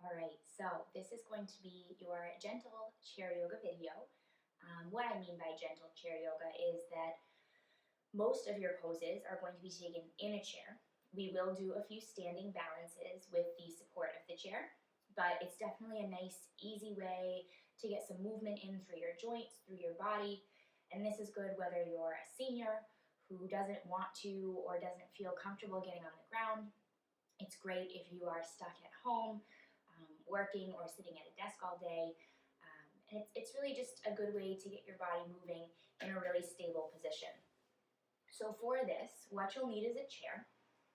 Alright, so this is going to be your gentle chair yoga video. What I mean by gentle chair yoga is that most of your poses are going to be taken in a chair. We will do a few standing balances with the support of the chair, but it's definitely a nice, easy way to get some movement in through your joints, through your body, and this is good whether you're a senior who doesn't want to or doesn't feel comfortable getting on the ground. It's great if you are stuck at home, working or sitting at a desk all day. And it's really just a good way to get your body moving in a really stable position. So for this, what you'll need is a chair.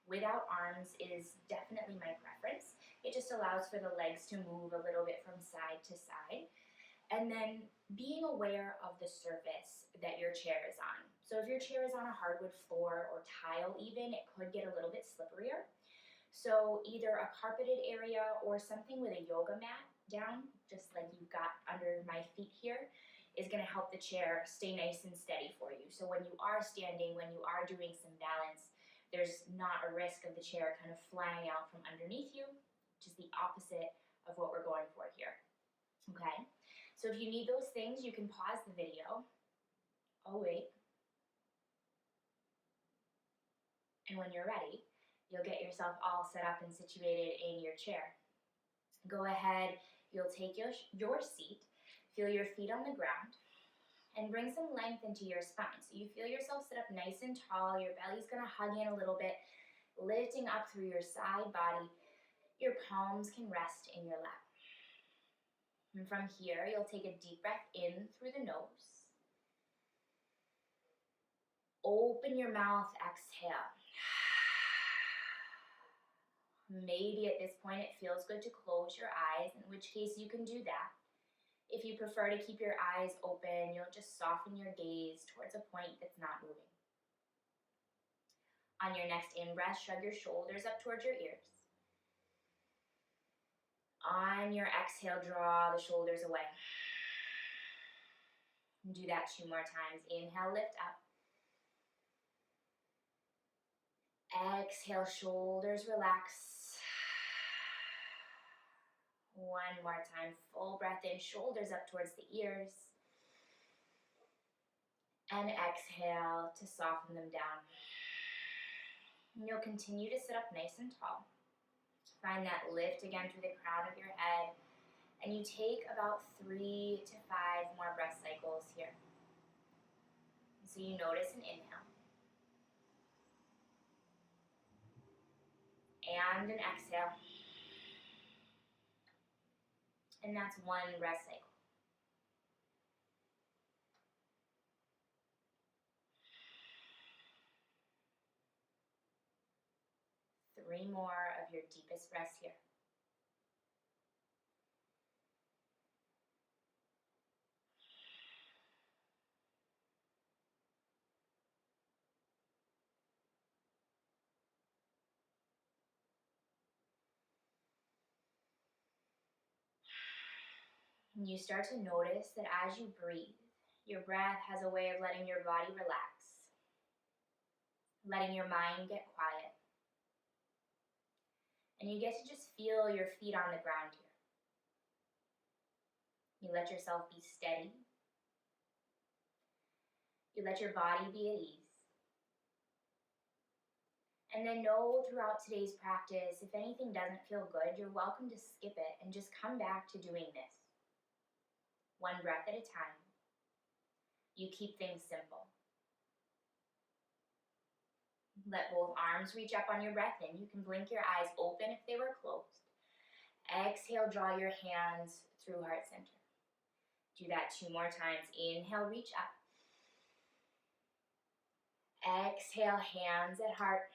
Without arms is definitely my preference. It just allows for the legs to move a little bit from side to side. And then being aware of the surface that your chair is on. So if your chair is on a hardwood floor or tile even, it could get a little bit slipperier. So either a carpeted area or something with a yoga mat down, just like you've got under my feet here, is going to help the chair stay nice and steady for you. So when you are standing, when you are doing some balance, there's not a risk of the chair kind of flying out from underneath you, which is the opposite of what we're going for here. Okay, so if you need those things, you can pause the video. Oh, wait. And when you're ready, you'll get yourself all set up and situated in your chair. Go ahead, you'll take your seat, feel your feet on the ground, and bring some length into your spine. So you feel yourself sit up nice and tall, your belly's gonna hug in a little bit, lifting up through your side body. Your palms can rest in your lap. And from here, you'll take a deep breath in through the nose. Open your mouth, exhale. Maybe at this point it feels good to close your eyes, in which case you can do that. If you prefer to keep your eyes open, you'll just soften your gaze towards a point that's not moving. On your next in-breath, shrug your shoulders up towards your ears. On your exhale, draw the shoulders away. Do that 2 more times. Inhale, lift up. Exhale, shoulders relax. 1 more time, full breath in, shoulders up towards the ears. And exhale to soften them down. And you'll continue to sit up nice and tall. Find that lift again through the crown of your head. And you take about 3 to 5 more breath cycles here. So you notice an inhale. And an exhale. And that's 1 breath cycle. Three more of your deepest breaths here. And you start to notice that as you breathe, your breath has a way of letting your body relax, letting your mind get quiet. And you get to just feel your feet on the ground here. You let yourself be steady. You let your body be at ease. And then know throughout today's practice, if anything doesn't feel good, you're welcome to skip it and just come back to doing this. 1 breath at a time. You keep things simple. Let both arms reach up on your breath in. You can blink your eyes open if they were closed. Exhale, draw your hands through heart center. Do that 2 more times. Inhale, reach up. Exhale, hands at heart.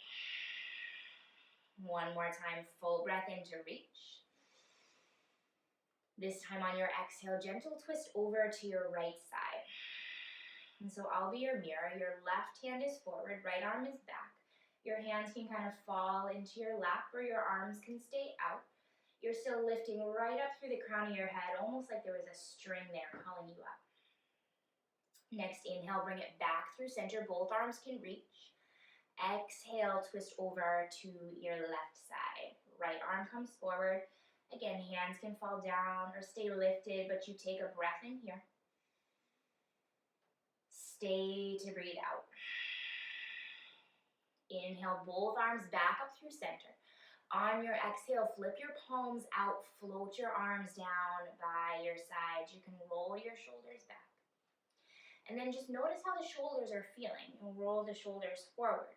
1 more time, full breath in to reach. This time on your exhale, gentle twist over to your right side. And so I'll be your mirror. Your left hand is forward, right arm is back. Your hands can kind of fall into your lap or your arms can stay out. You're still lifting right up through the crown of your head, almost like there was a string there calling you up. Next inhale, bring it back through center. Both arms can reach. Exhale, twist over to your left side. Right arm comes forward. Again, hands can fall down or stay lifted, but you take a breath in here. Stay to breathe out. Inhale, both arms back up through center. On your exhale, flip your palms out, float your arms down by your sides. You can roll your shoulders back. And then just notice how the shoulders are feeling. You'll roll the shoulders forward.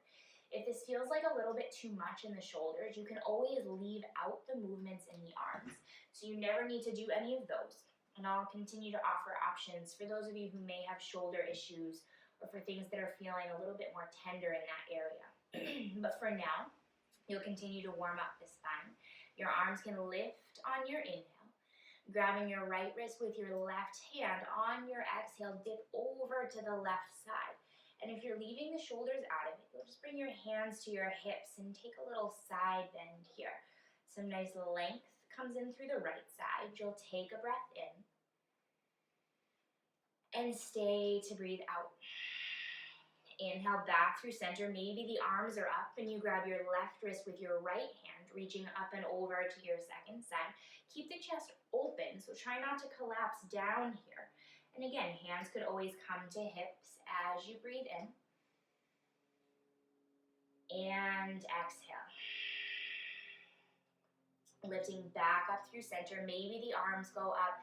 If this feels like a little bit too much in the shoulders, you can always leave out the movements in the arms. So you never need to do any of those. And I'll continue to offer options for those of you who may have shoulder issues or for things that are feeling a little bit more tender in that area. But for now, you'll continue to warm up the spine. Your arms can lift on your inhale. Grabbing your right wrist with your left hand, on your exhale, dip over to the left side. And if you're leaving the shoulders out of it, you'll just bring your hands to your hips and take a little side bend here. Some nice length comes in through the right side. You'll take a breath in and stay to breathe out. Inhale back through center. Maybe the arms are up and you grab your left wrist with your right hand, reaching up and over to your second side. Keep the chest open, so try not to collapse down here. And again, hands could always come to hips as you breathe in. And exhale. Lifting back up through center. Maybe the arms go up.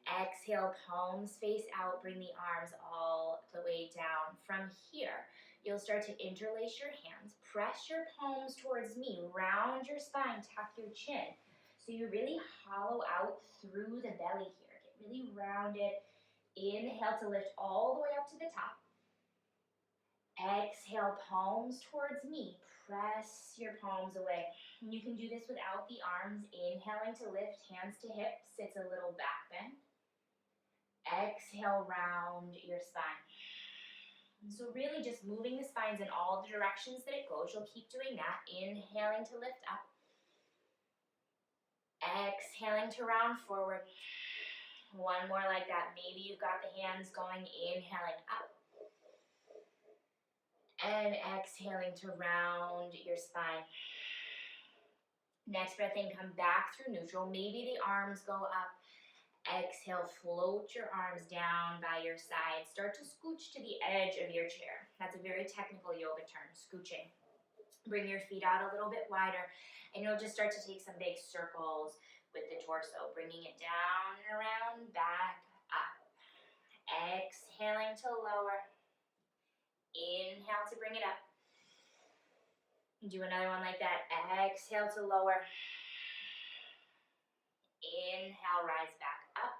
Exhale, palms face out, bring the arms all the way down. From here, you'll start to interlace your hands, press your palms towards me, round your spine, tuck your chin. So you really hollow out through the belly here. Get really rounded. Inhale to lift all the way up to the top. Exhale, palms towards me. Press your palms away. And you can do this without the arms. Inhaling to lift, hands to hips. It's a little back bend. Exhale, round your spine. And so really just moving the spines in all the directions that it goes. You'll keep doing that. Inhaling to lift up. Exhaling to round forward. One more like that. Maybe you've got the hands going, inhaling up. And exhaling to round your spine. Next breath in, come back through neutral. Maybe the arms go up. Exhale, float your arms down by your side. Start to scooch to the edge of your chair. That's a very technical yoga term, scooching. Bring your feet out a little bit wider, and you'll just start to take some big circles with the torso, bringing it down and around, back, up. Exhaling to lower. Inhale to bring it up. Do another one like that. Exhale to lower. Inhale, rise back up.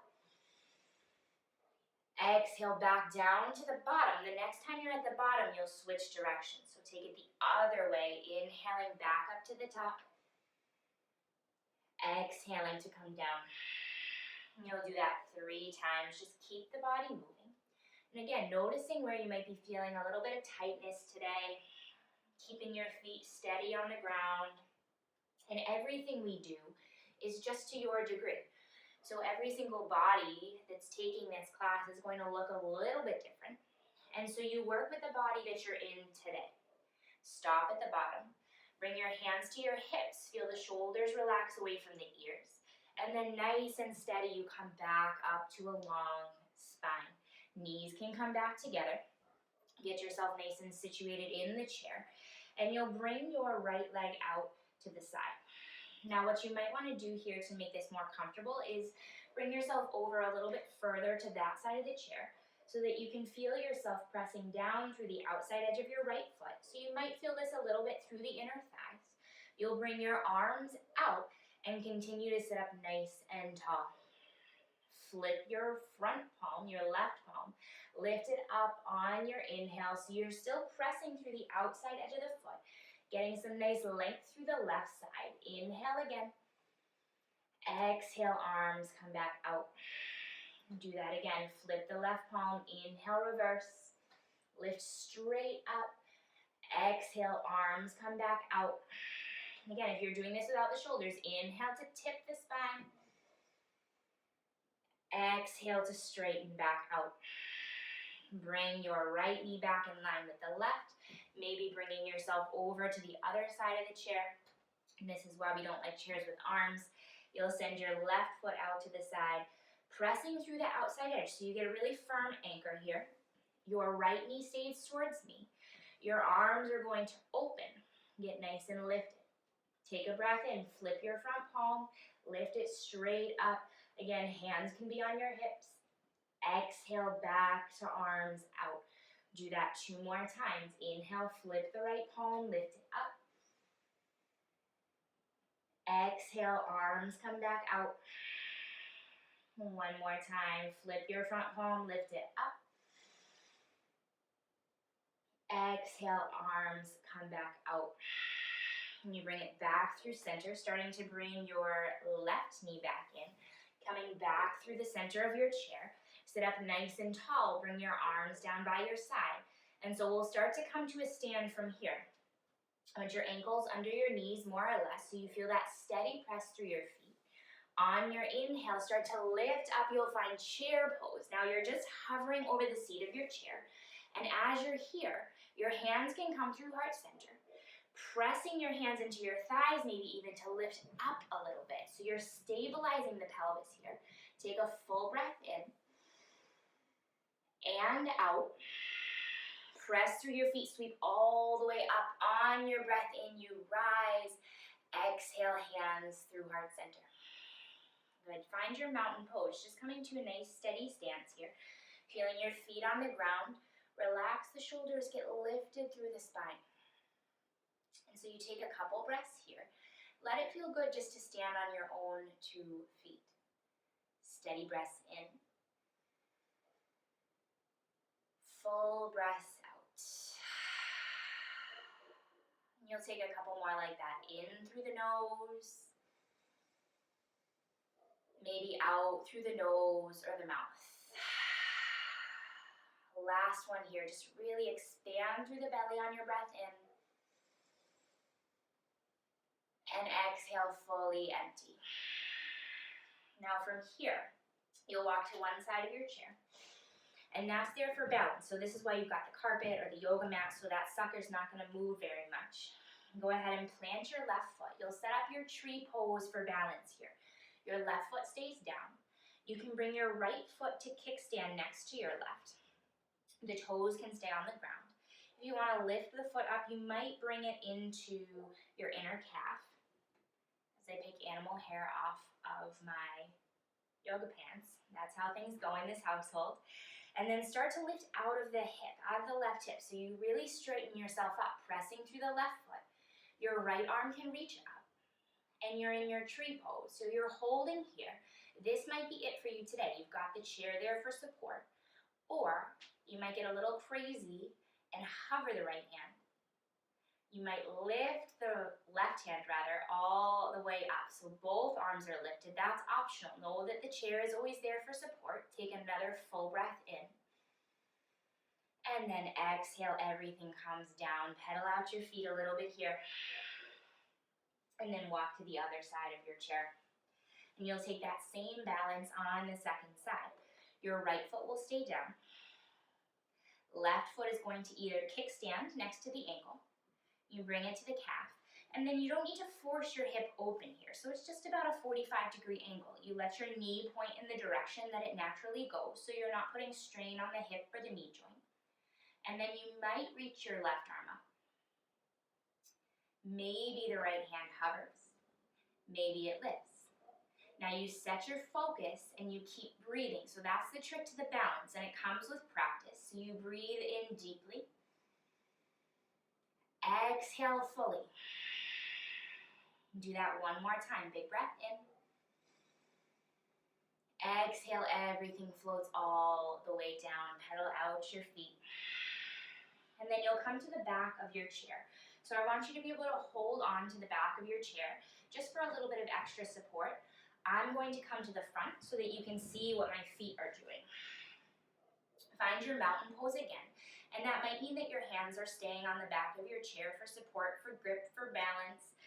Exhale, back down to the bottom. The next time you're at the bottom, you'll switch directions. So take it the other way. Inhaling back up to the top. Exhaling to come down. And you'll do that 3 times. Just keep the body moving. And again, noticing where you might be feeling a little bit of tightness today. Keeping your feet steady on the ground. And everything we do is just to your degree. So every single body that's taking this class is going to look a little bit different. And so you work with the body that you're in today. Stop at the bottom. Bring your hands to your hips. Feel the shoulders relax away from the ears. And then nice and steady, you come back up to a long spine. Knees can come back together. Get yourself nice and situated in the chair. And you'll bring your right leg out to the side. Now what you might want to do here to make this more comfortable is bring yourself over a little bit further to that side of the chair so that you can feel yourself pressing down through the outside edge of your right foot. So you might feel this a little bit through the inner thighs. You'll bring your arms out and continue to sit up nice and tall. Flip your front palm, your left palm, lift it up on your inhale so you're still pressing through the outside edge of the foot. Getting some nice length through the left side. Inhale again. Exhale, arms come back out. Do that again. Flip the left palm. Inhale, reverse. Lift straight up. Exhale, arms come back out. Again, if you're doing this without the shoulders, inhale to tip the spine. Exhale to straighten back out. Bring your right knee back in line with the left. Maybe bringing yourself over to the other side of the chair. And this is why we don't like chairs with arms. You'll send your left foot out to the side, pressing through the outside edge so you get a really firm anchor here. Your right knee stays towards me. Your arms are going to open. Get nice and lifted. Take a breath in, flip your front palm, lift it straight up. Again, hands can be on your hips. Exhale, back to arms out. Do that 2 more times. Inhale, flip the right palm, lift it up. Exhale, arms come back out. 1 more time. Flip your front palm, lift it up. Exhale, arms come back out. And you bring it back through center, starting to bring your left knee back in. Coming back through the center of your chair. Sit up nice and tall. Bring your arms down by your side. And so we'll start to come to a stand from here. Put your ankles under your knees more or less so you feel that steady press through your feet. On your inhale, start to lift up. You'll find chair pose. Now you're just hovering over the seat of your chair. And as you're here, your hands can come through heart center. Pressing your hands into your thighs, maybe even to lift up a little bit. So you're stabilizing the pelvis here. Take a full breath in and out. Press through your feet, sweep all the way up. On your breath in, you rise. Exhale, hands through heart center. Good. Find your mountain pose. Just coming to a nice steady stance here. Feeling your feet on the ground. Relax the shoulders, get lifted through the spine. And so you take a couple breaths here. Let it feel good just to stand on your own 2 feet. Steady breaths in. Full breaths out. And you'll take a couple more like that. In through the nose. Maybe out through the nose or the mouth. Last one here. Just really expand through the belly on your breath in. And exhale, fully empty. Now from here, you'll walk to one side of your chair. And that's there for balance. So this is why you've got the carpet or the yoga mat, so that sucker's not going to move very much. Go ahead and plant your left foot. You'll set up your tree pose for balance here. Your left foot stays down. You can bring your right foot to kickstand next to your left. The toes can stay on the ground. If you want to lift the foot up, you might bring it into your inner calf. As I pick animal hair off of my yoga pants. That's how things go in this household. And then start to lift out of the hip, out of the left hip. So you really straighten yourself up, pressing through the left foot. Your right arm can reach up. And you're in your tree pose. So you're holding here. This might be it for you today. You've got the chair there for support. Or you might get a little crazy and hover the right hand. You might lift the left hand all the way up. So both arms are lifted. That's optional. Know that the chair is always there for support. Take another full breath in. And then exhale, everything comes down. Pedal out your feet a little bit here. And then walk to the other side of your chair. And you'll take that same balance on the second side. Your right foot will stay down. Left foot is going to either kickstand next to the ankle. You bring it to the calf. And then you don't need to force your hip open here. So it's just about a 45-degree angle. You let your knee point in the direction that it naturally goes, so you're not putting strain on the hip or the knee joint. And then you might reach your left arm up. Maybe the right hand hovers. Maybe it lifts. Now you set your focus and you keep breathing. So that's the trick to the balance, and it comes with practice. So you breathe in deeply. Exhale fully. Do that one more time. Big breath in. Exhale, everything floats all the way down. Pedal out your feet. And then you'll come to the back of your chair. So I want you to be able to hold on to the back of your chair just for a little bit of extra support. I'm going to come to the front so that you can see what my feet are doing. Find your mountain pose again. And that might mean that your hands are staying on the back of your chair for support, for grip, for balance.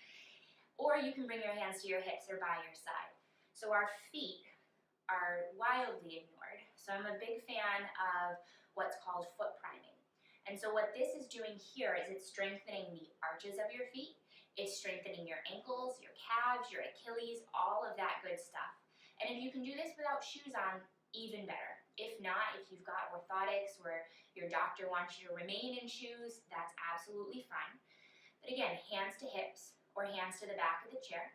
Or you can bring your hands to your hips or by your side. So our feet are wildly ignored. So I'm a big fan of what's called foot priming. And so what this is doing here is it's strengthening the arches of your feet. It's strengthening your ankles, your calves, your Achilles, all of that good stuff. And if you can do this without shoes on, even better. If not, if you've got orthotics where your doctor wants you to remain in shoes, that's absolutely fine. But again, hands to hips or hands to the back of the chair.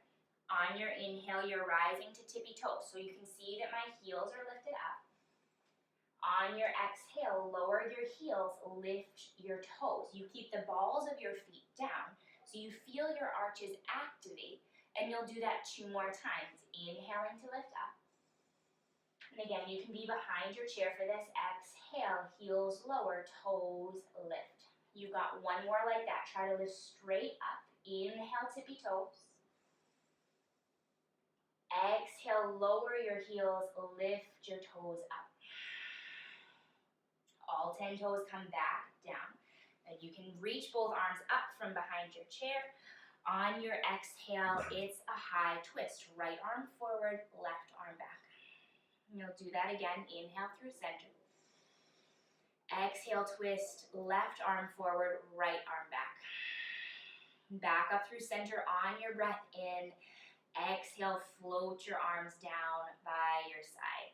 On your inhale, you're rising to tippy toes. So you can see that my heels are lifted up. On your exhale, lower your heels, lift your toes. You keep the balls of your feet down so you feel your arches activate, and you'll do that 2 more times. Inhaling to lift up. And again, you can be behind your chair for this. Exhale, heels lower, toes lift. You've got 1 more like that. Try to lift straight up. Inhale, tippy toes. Exhale, lower your heels, lift your toes up. All 10 toes come back down. And you can reach both arms up from behind your chair. On your exhale, it's a high twist. Right arm forward, left arm back. You'll do that again. Inhale through center. Exhale, twist, left arm forward, right arm back. Back up through center on your breath in. Exhale, float your arms down by your side.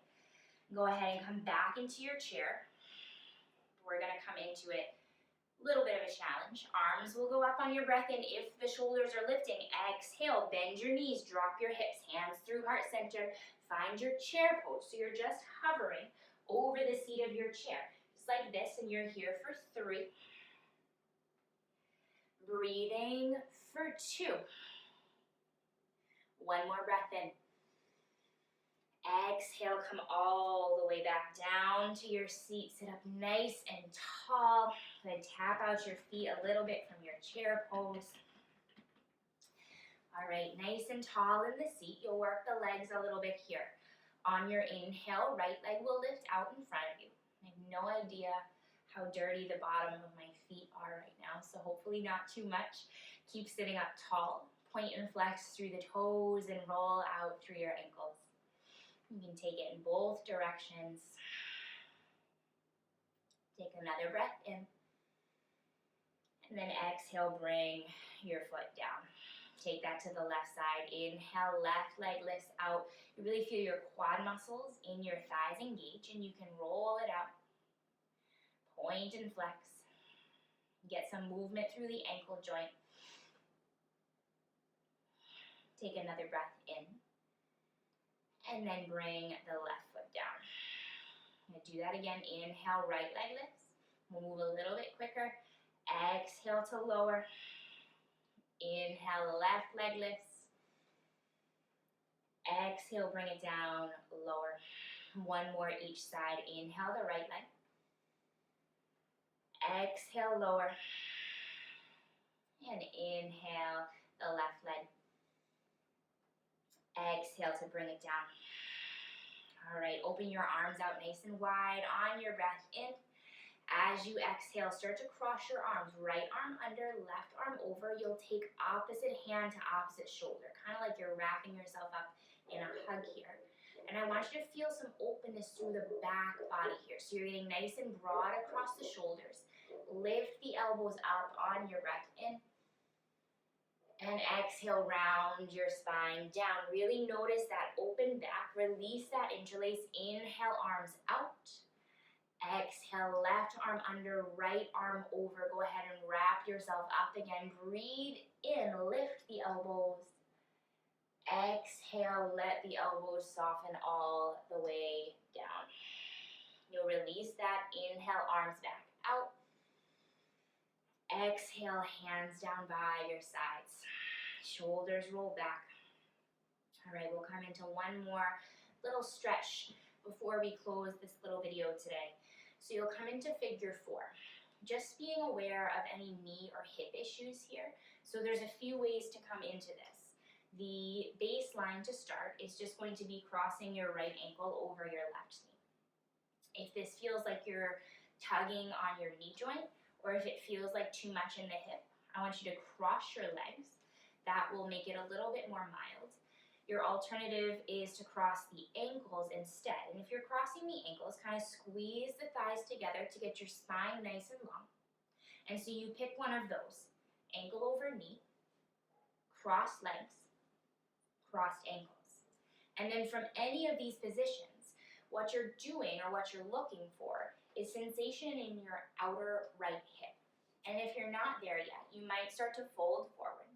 Go ahead and come back into your chair. We're going to come into it. Little bit of a challenge. Arms will go up on your breath in if the shoulders are lifting. Exhale, bend your knees, drop your hips, hands through heart center. Find your chair pose. So you're just hovering over the seat of your chair. Just like this, and you're here for 3. Breathing for 2. 1 more breath in. Exhale, come all the way back down to your seat. Sit up nice and tall. Then tap out your feet a little bit from your chair pose. All right, nice and tall in the seat. You'll work the legs a little bit here. On your inhale, right leg will lift out in front of you. I have no idea how dirty the bottom of my feet are right now, so hopefully not too much. Keep sitting up tall. Point and flex through the toes and roll out through your ankles. You can take it in both directions. Take another breath in. And then exhale, bring your foot down. Take that to the left side. Inhale, left leg lifts out. You really feel your quad muscles in your thighs engage, and you can roll it out. Point and flex. Get some movement through the ankle joint. Take another breath in. And then bring the left foot down. I'm going to do that again. Inhale, right leg lifts. We'll move a little bit quicker. Exhale to lower. Inhale, left leg lifts. Exhale, bring it down, lower. 1 more each side. Inhale the right leg. Exhale, lower. And inhale the left leg. Exhale to bring it down. All right, open your arms out nice and wide on your breath in. As you exhale, start to cross your arms. Right arm under, left arm over. You'll take opposite hand to opposite shoulder, kind of like you're wrapping yourself up in a hug here. And I want you to feel some openness through the back body here. So you're getting nice and broad across the shoulders. Lift the elbows up on your breath in. And exhale, round your spine down. Really notice that open back. Release that interlace. Inhale, arms out. Exhale, left arm under, right arm over. Go ahead and wrap yourself up again. Breathe in, lift the elbows. Exhale, let the elbows soften all the way down. You'll release that. Inhale, arms back out. Exhale, hands down by your sides. Shoulders roll back. All right, we'll come into 1 more little stretch before we close this little video today. So you'll come into figure 4. Just being aware of any knee or hip issues here. So there's a few ways to come into this. The baseline to start is just going to be crossing your right ankle over your left knee. If this feels like you're tugging on your knee joint, or if it feels like too much in the hip, I want you to cross your legs. That will make it a little bit more mild. Your alternative is to cross the ankles instead. And if you're crossing the ankles, kind of squeeze the thighs together to get your spine nice and long. And so you pick one of those, ankle over knee. crossed legs, crossed ankles. And then from any of these positions, what you're doing or what you're looking for is sensation in your outer right hip. And if you're not there yet, you might start to fold forward.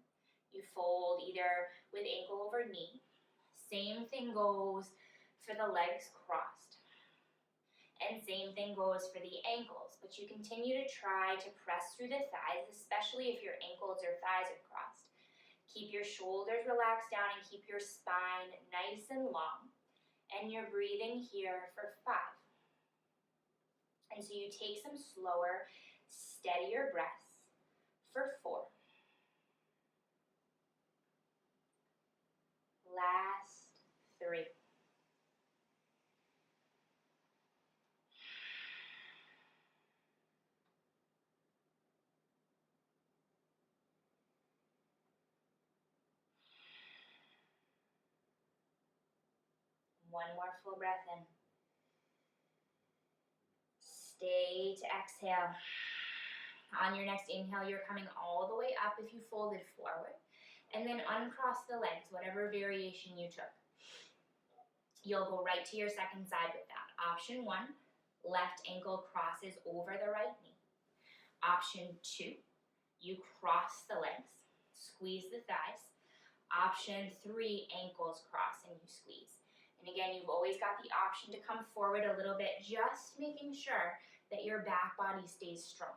You fold either with ankle over knee. Same thing goes for the legs crossed. And same thing goes for the ankles, but you continue to try to press through the thighs, especially if your ankles or thighs are crossed. Keep your shoulders relaxed down and keep your spine nice and long. And you're breathing here for 5. And so you take some slower, steadier breaths for 4. Last 3. One more full breath in. Stay to exhale. On your next inhale, you're coming all the way up if you folded forward. And then uncross the legs, whatever variation you took. You'll go right to your second side with that. Option 1, left ankle crosses over the right knee. Option 2, you cross the legs, squeeze the thighs. Option 3, ankles cross and you squeeze. And again, you've always got the option to come forward a little bit, just making sure that your back body stays strong.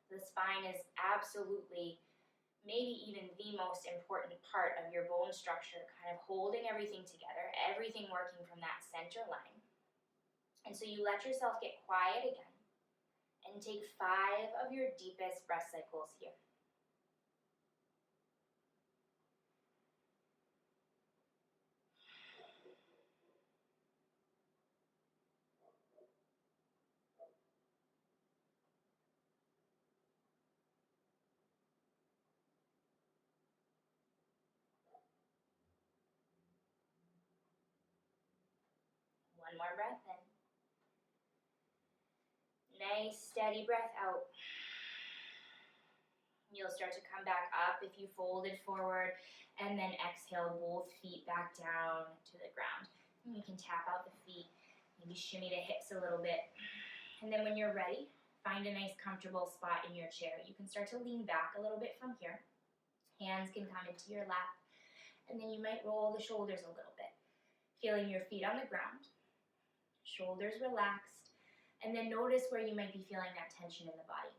The spine is absolutely, maybe even the most important part of your bone structure, kind of holding everything together, everything working from that center line. And so you let yourself get quiet again and take 5 of your deepest breath cycles here. One more breath in. Nice, steady breath out. You'll start to come back up if you folded forward, and then exhale both feet back down to the ground. And you can tap out the feet, maybe shimmy the hips a little bit. And then when you're ready, find a nice comfortable spot in your chair. You can start to lean back a little bit from here. Hands can come into your lap, and then you might roll the shoulders a little bit, feeling your feet on the ground. Shoulders relaxed, and then notice where you might be feeling that tension in the body.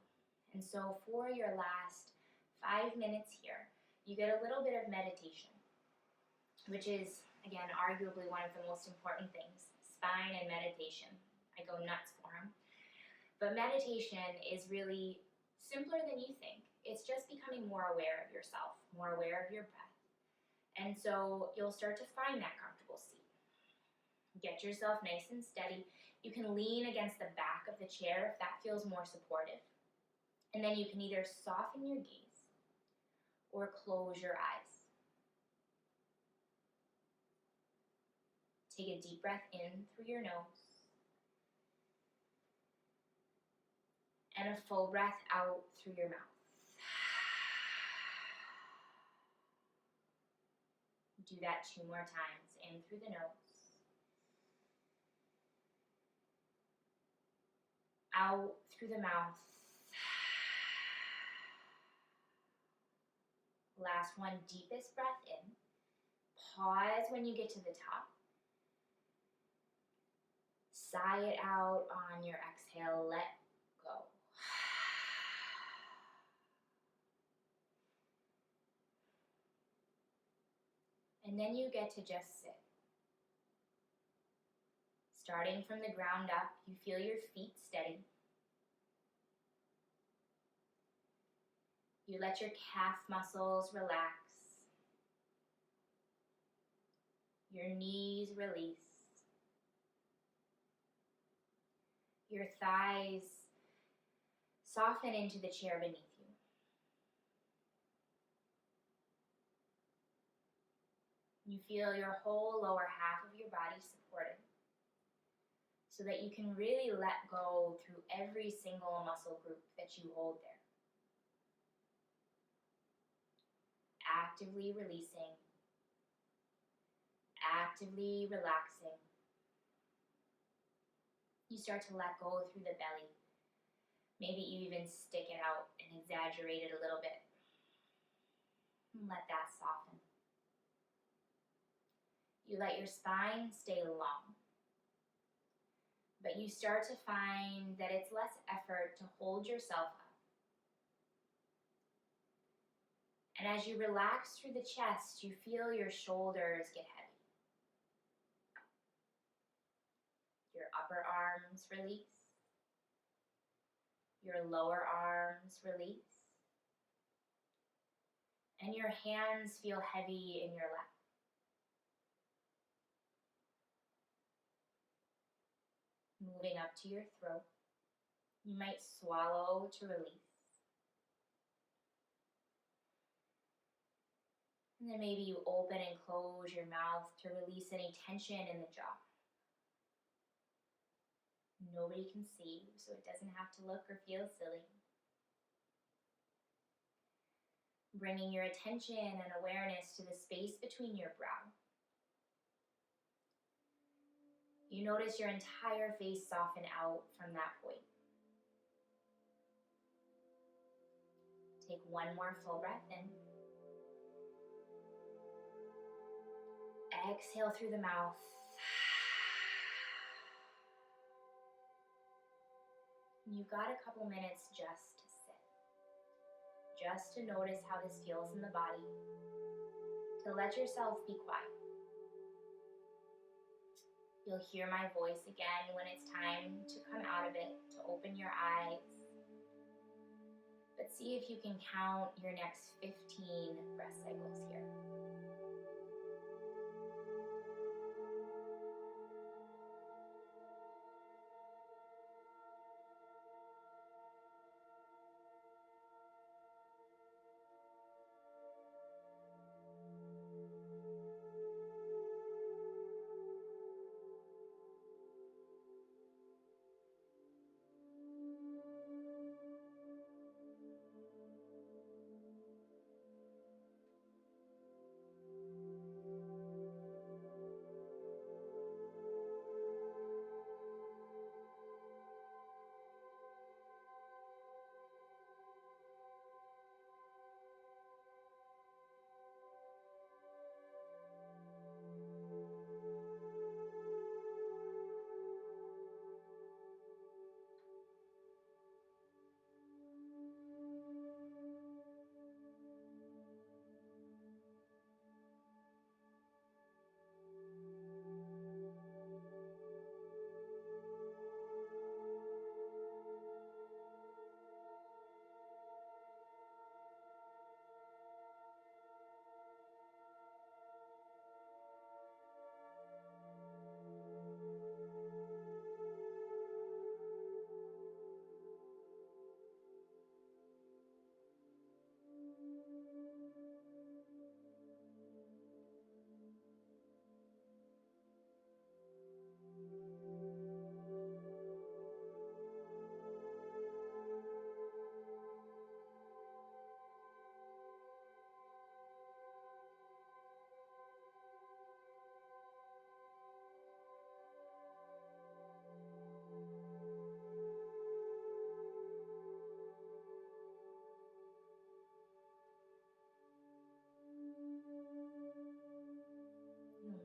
And so for your last 5 minutes here, you get a little bit of meditation, which is, again, arguably one of the most important things. Spine and meditation. I go nuts for them. But meditation is really simpler than you think. It's just becoming more aware of yourself, more aware of your breath. And so you'll start to find that comfortable seat. Get yourself nice and steady. You can lean against the back of the chair if that feels more supportive. And then you can either soften your gaze or close your eyes. Take a deep breath in through your nose. And a full breath out through your mouth. Do that 2 more times. In through the nose. Out through the mouth. Last one, deepest breath in. Pause when you get to the top. Sigh it out on your exhale. Let go. And then you get to just sit. Starting from the ground up, you feel your feet steady. You let your calf muscles relax. Your knees release. Your thighs soften into the chair beneath you. You feel your whole lower half of your body supported, so that you can really let go through every single muscle group that you hold there. actively releasing, actively relaxing. You start to let go through the belly. Maybe you even stick it out and exaggerate it a little bit. And let that soften. You let your spine stay long. But you start to find that it's less effort to hold yourself up. And as you relax through the chest, you feel your shoulders get heavy. Your upper arms release. Your lower arms release. And your hands feel heavy in your lap. Moving up to your throat. You might swallow to release. And then maybe you open and close your mouth to release any tension in the jaw. Nobody can see you, so it doesn't have to look or feel silly. Bringing your attention and awareness to the space between your brow. You notice your entire face soften out from that point. Take one more full breath in. Exhale through the mouth. You've got a couple minutes just to sit. Just to notice how this feels in the body. To let yourself be quiet. You'll hear my voice again when it's time to come out of it, to open your eyes. But see if you can count your next 15 breath cycles here.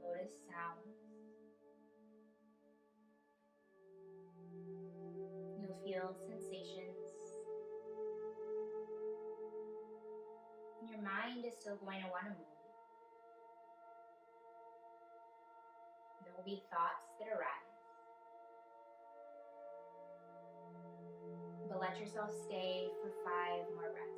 Notice sounds. You'll feel sensations. Your mind is still going to want to move. There will be thoughts that arise. But let yourself stay for 5 more breaths.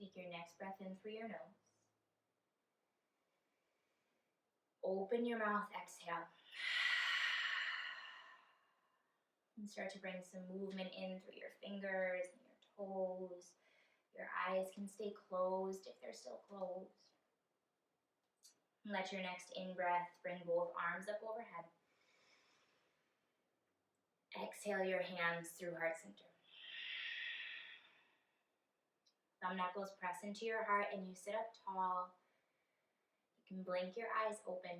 Take your next breath in through your nose. Open your mouth, exhale. And start to bring some movement in through your fingers and your toes. Your eyes can stay closed if they're still closed. And let your next in-breath bring both arms up overhead. Exhale your hands through heart center. Thumb knuckles press into your heart and you sit up tall. You can blink your eyes open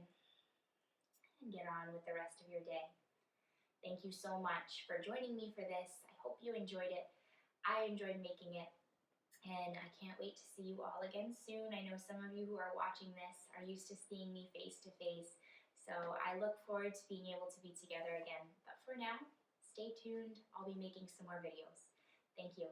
and get on with the rest of your day. Thank you so much for joining me for this. I hope you enjoyed it. I enjoyed making it. And I can't wait to see you all again soon. I know some of you who are watching this are used to seeing me face to face. So I look forward to being able to be together again. But for now, stay tuned. I'll be making some more videos. Thank you.